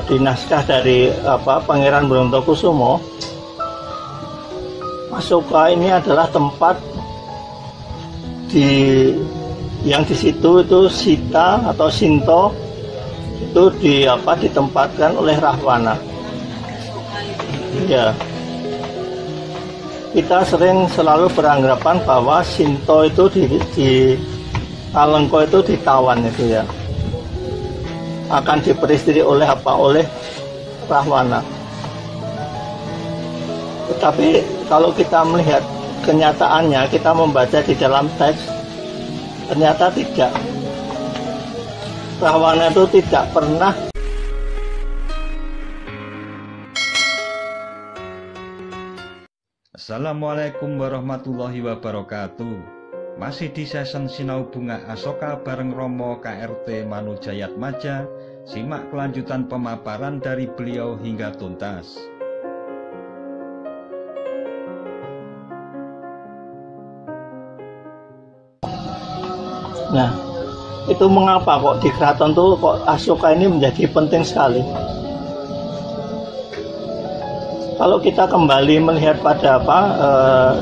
di naskah dari Pangeran Brontokusumo, Asoka ini adalah tempat yang di situ itu Sita atau Sinto itu ditempatkan oleh Rahwana. Ya, kita selalu beranggapan bahwa Sinto itu di Alengka itu ditawan itu ya, akan diperistri oleh Rahwana. Tetapi kalau kita melihat kenyataannya, kita membaca di dalam teks, ternyata tidak. Rahwana itu tidak pernah. Assalamualaikum warahmatullahi wabarakatuh. Masih di season Sinau Bunga Asoka bareng Romo KRT Manujayatmaja. Simak kelanjutan pemaparan dari beliau hingga tuntas. Nah, itu mengapa kok di keraton tuh kok Asoka ini menjadi penting sekali. Kalau kita kembali melihat pada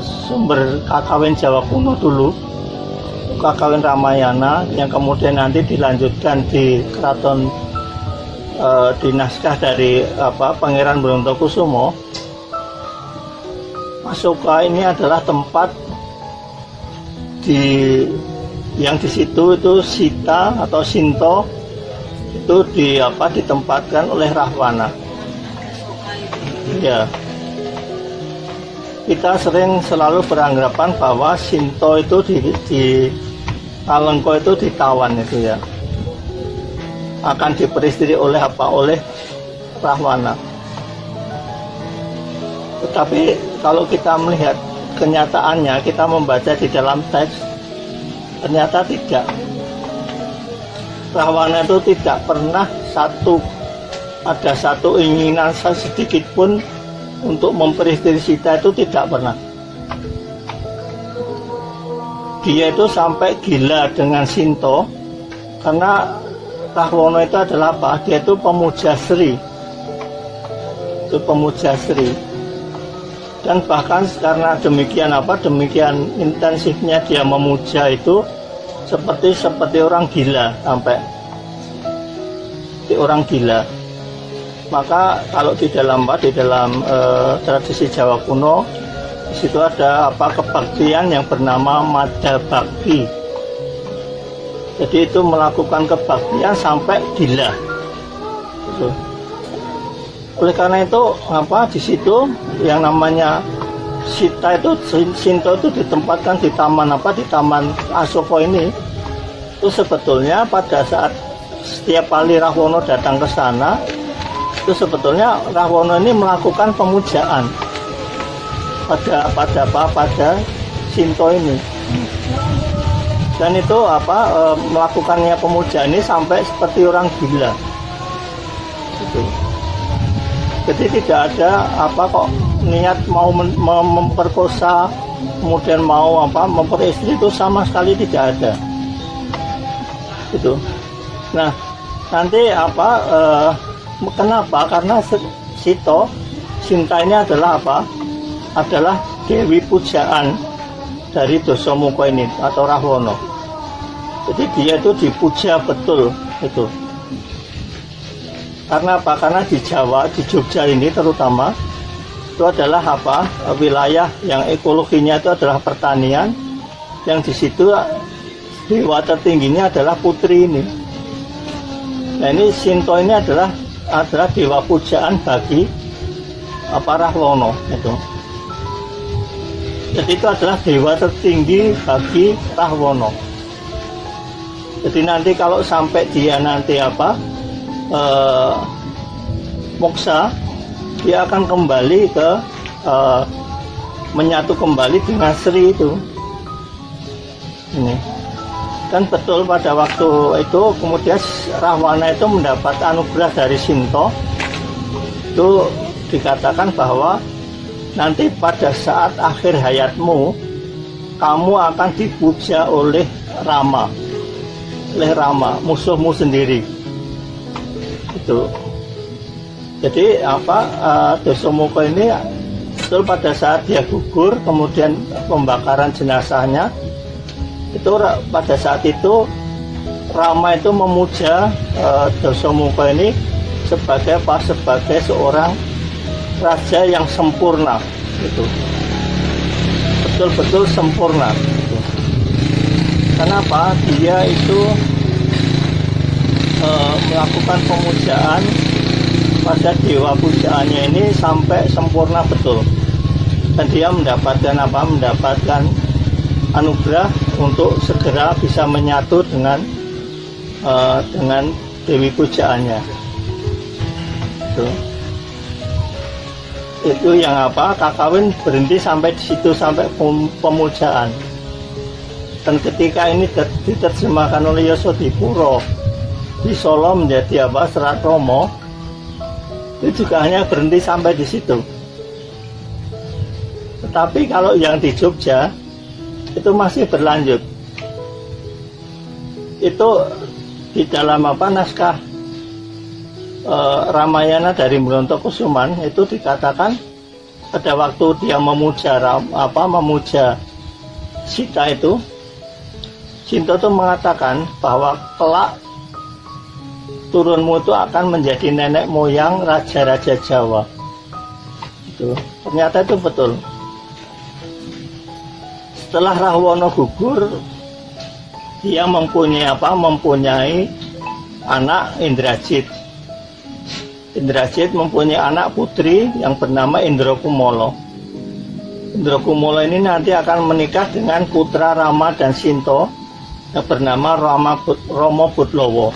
sumber kakawin Jawa kuno dulu, kakawin Ramayana yang kemudian nanti dilanjutkan di keraton di naskah dari Pangeran Brontokusumo, Asoka ini adalah tempat yang di situ itu Sita atau Sinto itu ditempatkan oleh Rahwana. Ya, kita selalu beranggapan bahwa Sinto itu di Alengka itu ditawan itu ya, akan diperistri oleh Rahwana. Tetapi kalau kita melihat kenyataannya, kita membaca di dalam teks, ternyata tidak. Rahwana itu tidak pernah ada satu keinginan sedikit pun untuk memperistri Sita, itu tidak pernah. Dia itu sampai gila dengan Sinto karena Rahwana itu adalah dia itu pemuja Sri. Itu pemuja Sri. Dan bahkan karena demikian intensifnya dia memuja itu seperti orang gila, sampai orang gila. Maka kalau di dalam tradisi Jawa kuno, di situ ada kebaktian yang bernama Mada Bakti. Jadi itu melakukan kebaktian sampai gila. Gitu. Oleh karena itu di situ yang namanya Sita itu, Sinto itu ditempatkan di taman Asoka ini. Itu sebetulnya pada saat setiap kali Rahwana datang ke sana, itu sebetulnya Rahwana ini melakukan pemujaan pada Sinto ini. Dan itu melakukannya pemujaan ini sampai seperti orang gila. Gitu. Jadi tidak ada niat mau memperkosa, kemudian mau memperistri, itu sama sekali tidak ada. Gitu. Nah, nanti kenapa? Karena Sinta ini adalah adalah dewi pujaan dari Dasamuka ini atau Rahwana. Jadi dia itu dipuja betul itu. Karena Karena di Jawa, di Jogja ini terutama, itu adalah wilayah yang ekologinya itu adalah pertanian, yang di situ dewa tertingginya adalah putri ini. Nah, ini Sinto ini adalah dewa pujaan bagi Rahwana itu. Jadi itu adalah dewa tertinggi bagi Rahwana. Jadi nanti kalau sampai dia nanti moksa, dia akan kembali ke menyatu kembali dengan Sri itu. Ini kan betul pada waktu itu kemudian Rahwana itu mendapat anugerah dari Sinto. Itu dikatakan bahwa nanti pada saat akhir hayatmu kamu akan dipuja oleh Rama, musuhmu sendiri. Itu Jadi Dasamuka ini betul pada saat dia gugur, kemudian pembakaran jenazahnya itu pada saat itu Rama itu memuja Dasamuka ini sebagai seorang raja yang sempurna, gitu. Betul-betul sempurna. Gitu. Kenapa? Dia itu melakukan pemujaan pada dewa pujaannya ini sampai sempurna betul, dan dia mendapatkan mendapatkan anugerah untuk segera bisa menyatu dengan dewi pujaannya. Itu yang Kakawin berhenti sampai di situ, sampai pemujaan. Dan ketika ini diterjemahkan oleh Yasodipuro di Solo menjadi Serat Romo, itu juga hanya berhenti sampai di situ. Tetapi kalau yang di Jogja itu masih berlanjut. Itu di dalam naskah Ramayana dari Brontokusuman itu dikatakan pada waktu dia memuja Sita itu, Sinta itu mengatakan bahwa kelak turunmu itu akan menjadi nenek moyang raja-raja Jawa. Itu ternyata itu betul. Setelah Rahwana gugur, dia mempunyai anak Indrajit. Indrajit mempunyai anak putri yang bernama Indrakumala. Indrakumala ini nanti akan menikah dengan putra Rama dan Sinta yang bernama Rama Budlawa.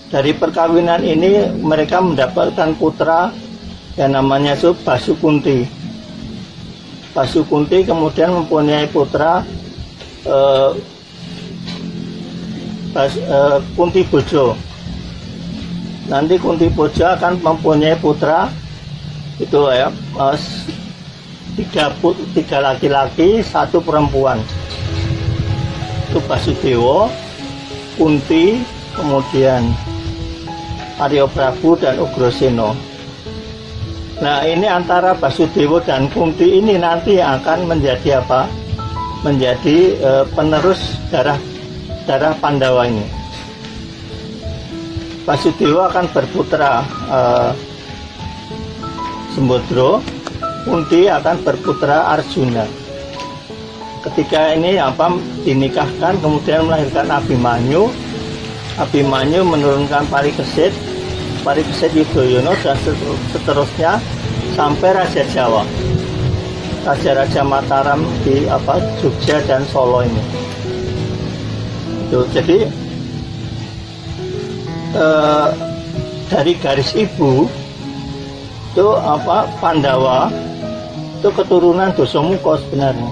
Dari perkawinan ini mereka mendapatkan putra yang namanya Basukunti. Basukunti kemudian mempunyai putra Kunti Bojo. Nanti Kunti Bojo akan mempunyai putra itu tiga laki-laki, satu perempuan. Itu Basudewa, Kunti, kemudian Arya Prabu dan Ugrasena. Nah, ini antara Basudewa dan Kunti ini nanti akan menjadi menjadi penerus darah Pandawa ini. Basudewa akan berputra Sembodra, Kunti akan berputra Arjuna. Ketika ini dinikahkan, kemudian melahirkan Abimanyu. Abimanyu menurunkan Parikesit Yudhoyono dan seterusnya sampai Raja Jawa, Raja-Raja Mataram di Jogja dan Solo ini. Jadi dari garis ibu itu Pandawa itu keturunan Dasamuka sebenarnya.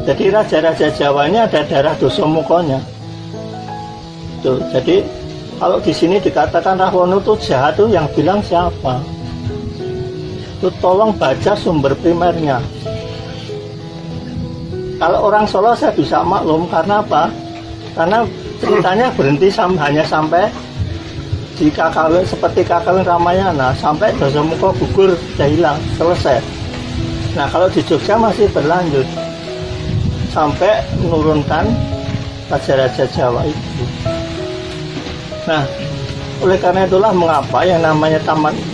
Jadi raja-raja Jawa ini ada darah Dasamukanya. Jadi kalau di sini dikatakan Rahwana itu jahat, tuh yang bilang siapa? Itu tolong baca sumber primernya. Kalau orang Solo saya bisa maklum, karena apa? Karena ceritanya berhenti hanya sampai di Kakawin, seperti Kakawin Ramayana, sampai Dasamuka gugur, sudah hilang, selesai. Nah, kalau di Jogja masih berlanjut sampai menurunkan raja-raja Jawa itu. Nah, oleh karena itulah mengapa yang namanya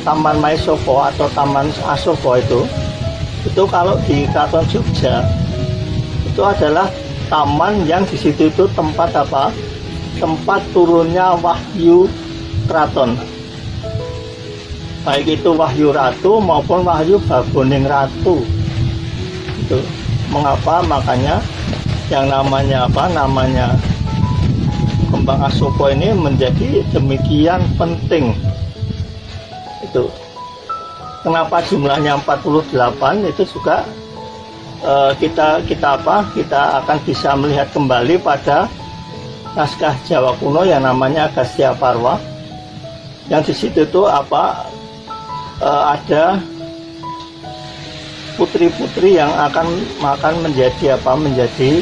Taman Maesoko atau Taman Asoko itu kalau di Keraton Jogja itu adalah taman yang di situ itu tempat tempat turunnya wahyu keraton, baik itu wahyu ratu maupun wahyu Baboning Ratu. Itu mengapa makanya yang namanya Kembang Asoko ini menjadi demikian penting. Itu kenapa jumlahnya 48 itu juga kita akan bisa melihat kembali pada naskah Jawa kuno yang namanya Agastya Parwa, yang di situ tuh ada putri-putri yang akan menjadi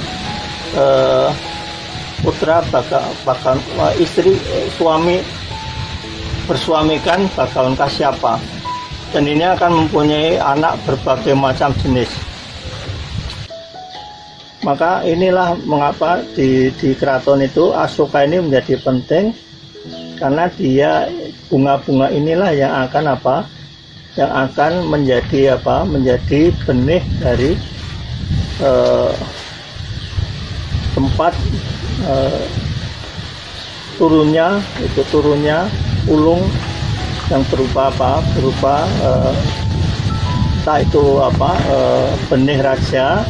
putra bakal istri suami bersuamikan Bagawan Kasyapa, dan ini akan mempunyai anak berbagai macam jenis. Maka inilah mengapa di keraton itu Asoka ini menjadi penting, karena dia bunga-bunga inilah yang akan yang akan menjadi menjadi benih dari tempat turunnya ulung yang berupa entah itu benih raja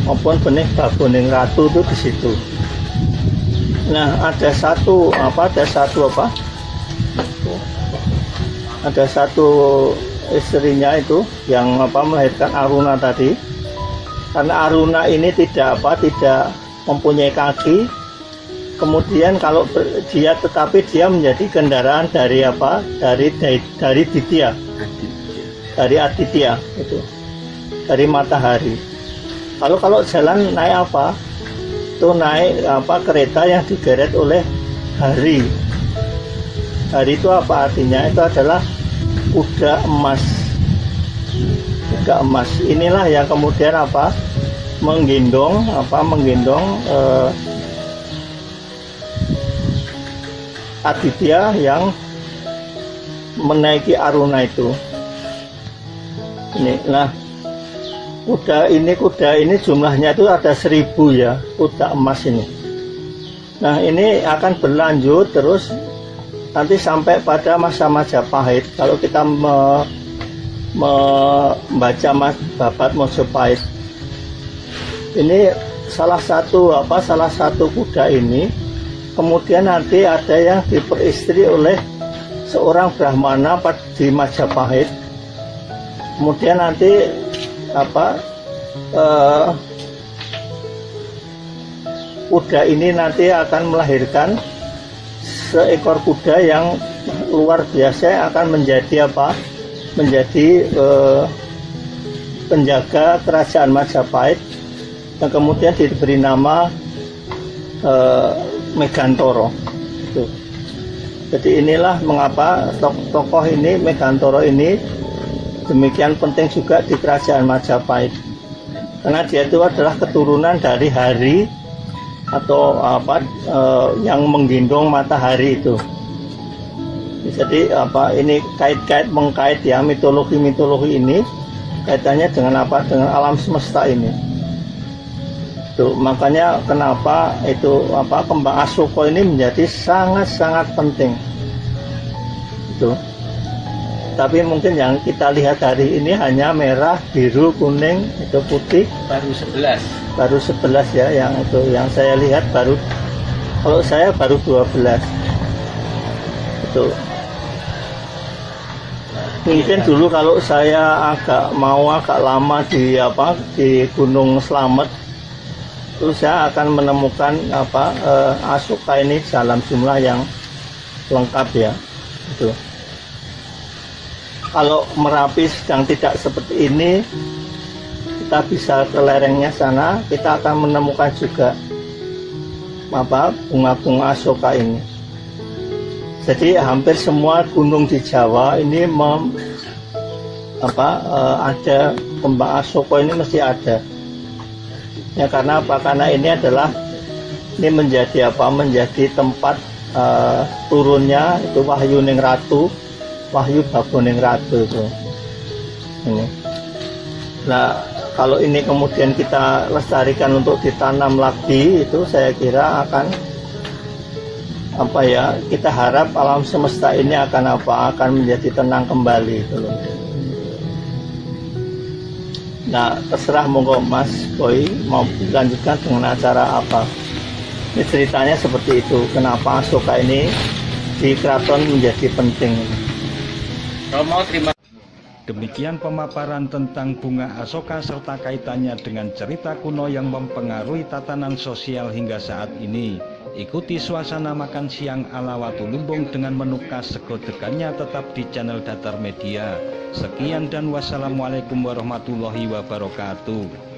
maupun benih Bagoning Ratu itu di situ. Nah, ada satu istrinya itu yang melahirkan Aruna tadi. Karena Aruna ini tidak mempunyai kaki. Kemudian kalau dia menjadi kendaraan dari Ditya. Dari Aditya itu. Dari matahari. Lalu kalau jalan naik itu naik kereta yang digeret oleh Hari. Hari itu apa artinya? Itu adalah kuda emas. Kuda emas. Inilah yang kemudian menggendong Aditya yang menaiki Aruna itu. Ini, nah, kuda ini jumlahnya itu ada 1000 ya, kuda emas ini. Nah, ini akan berlanjut terus nanti sampai pada masa Majapahit. Kalau kita membaca Babat Mojopahit, ini salah satu kuda ini kemudian nanti ada yang diperistri oleh seorang Brahmana di Majapahit. Kemudian nanti kuda ini nanti akan melahirkan seekor kuda yang luar biasa, akan menjadi penjaga kerajaan Majapahit, yang kemudian diberi nama Megantoro. Jadi inilah mengapa tokoh ini, Megantoro ini, demikian penting juga di kerajaan Majapahit, karena dia itu adalah keturunan dari Hari atau yang menggendong matahari itu. Jadi ini mengkait ya, mitologi ini kaitannya dengan dengan alam semesta ini. Tuh, makanya kenapa itu kembang Asoka ini menjadi sangat penting. Itu. Tapi mungkin yang kita lihat hari ini hanya merah, biru, kuning, itu putih. Baru 11 ya, yang saya lihat kalau saya baru 12. Itu. Mungkin dulu kalau saya agak lama di Gunung Slamet, terus saya akan menemukan Asoka ini dalam jumlah yang lengkap ya. Itu. Kalau Merapi sedang tidak seperti ini, kita bisa ke lerengnya sana, kita akan menemukan juga bunga-bunga Asoka ini. Jadi hampir semua gunung di Jawa ini ada kembang Asoka ini mesti ada. Ya, karena karena ini menjadi tempat turunnya itu Wahyuning Ratu, Wahyu Bagoning Ratu itu. Ini. Nah, kalau ini kemudian kita lestarikan untuk ditanam lagi, itu saya kira akan kita harap alam semesta ini akan menjadi tenang kembali gitu loh. Nah, terserah monggo Mas Boy mau lanjutkan dengan acara apa. Ini ceritanya seperti itu, kenapa Asoka ini di keraton menjadi penting. Demikian pemaparan tentang bunga Asoka serta kaitannya dengan cerita kuno yang mempengaruhi tatanan sosial hingga saat ini. Ikuti suasana makan siang ala Watu Lumbung dengan menu khas sego degannya tetap di channel Datar Media. Sekian dan wassalamualaikum warahmatullahi wabarakatuh.